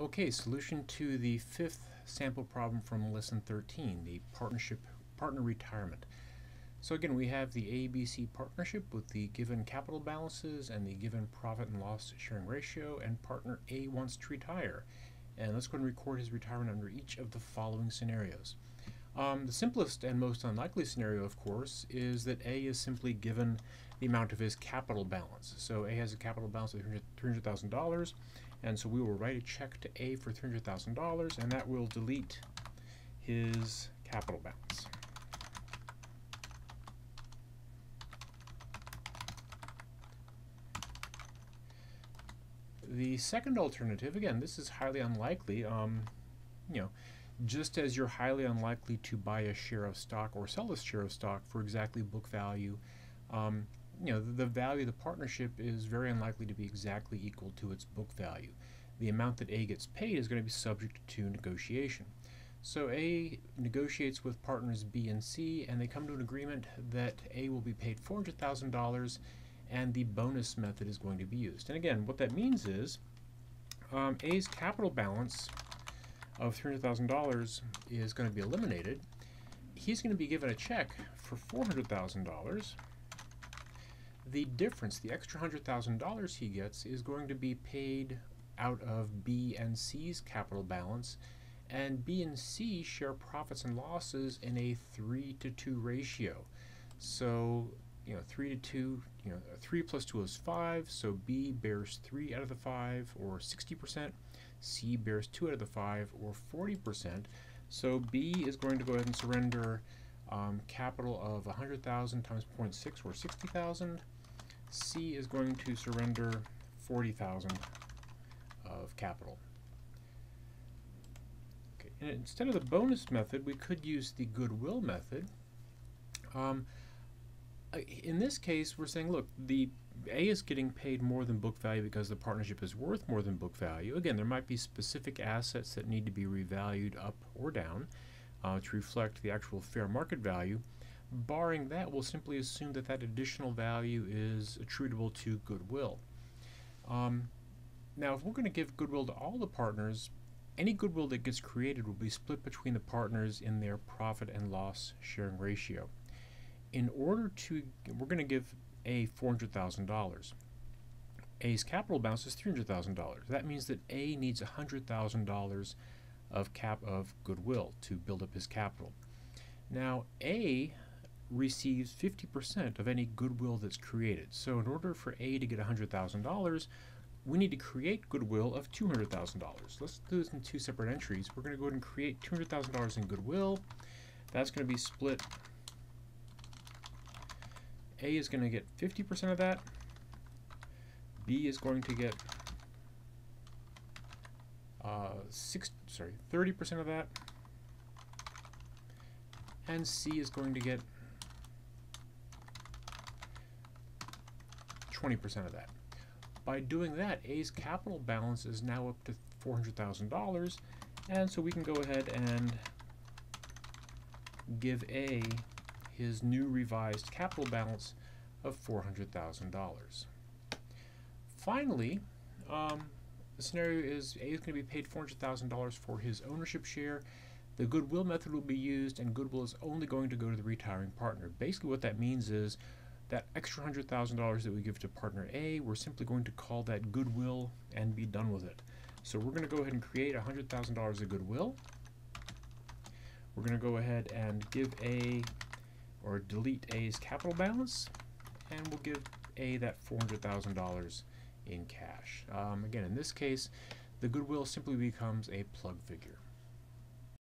Okay, solution to the fifth sample problem from lesson 13, the partner retirement. So again, we have the ABC partnership with the given capital balances and the given profit and loss sharing ratio, and partner A wants to retire. And let's go ahead and record his retirement under each of the following scenarios. The simplest and most unlikely scenario, of course, is that A is simply given the amount of his capital balance. So A has a capital balance of $300,000, and so we will write a check to A for $300,000, and that will delete his capital balance. The second alternative, again, this is highly unlikely. Just as you're highly unlikely to buy a share of stock or sell a share of stock for exactly book value, the value of the partnership is very unlikely to be exactly equal to its book value. The amount that A gets paid is going to be subject to negotiation. So A negotiates with partners B and C, and they come to an agreement that A will be paid $400,000 and the bonus method is going to be used. And again, what that means is A's capital balance of $300,000 is going to be eliminated. He's going to be given a check for $400,000. The difference, the extra $100,000 he gets, is going to be paid out of B and C's capital balance, and B and C share profits and losses in a 3-to-2 ratio. So 3 to 2, 3 plus 2 is 5, so B bears 3 out of the 5, or 60%. C bears 2 out of the 5, or 40%. So B is going to go ahead and surrender capital of 100,000 times 0.6, or 60,000. C is going to surrender 40,000 of capital. Okay. And instead of the bonus method, we could use the goodwill method. In this case, we're saying, look, the A is getting paid more than book value because the partnership is worth more than book value. Again, there might be specific assets that need to be revalued up or down to reflect the actual fair market value. Barring that, we'll simply assume that that additional value is attributable to goodwill. Now, if we're going to give goodwill to all the partners, any goodwill that gets created will be split between the partners in their profit and loss sharing ratio. We're going to give A $400,000. A's capital balance is $300,000. That means that A needs $100,000 of goodwill to build up his capital. Now, A receives 50% of any goodwill that's created. So in order for A to get $100,000, we need to create goodwill of $200,000. Let's do this in two separate entries. We're going to go ahead and create $200,000 in goodwill. That's going to be split. A is going to get 50% of that. B is going to get 30% of that. And C is going to get 20% of that. By doing that, A's capital balance is now up to $400,000, and so we can go ahead and give A his new revised capital balance of $400,000. Finally, the scenario is A is going to be paid $400,000 for his ownership share. The goodwill method will be used, and goodwill is only going to go to the retiring partner. Basically what that means is that extra $100,000 that we give to partner A, we're simply going to call that goodwill and be done with it. So we're going to go ahead and create $100,000 of goodwill. We're going to go ahead and give A, or delete A's capital balance, and we'll give A that $400,000 in cash. Again, in this case, the goodwill simply becomes a plug figure.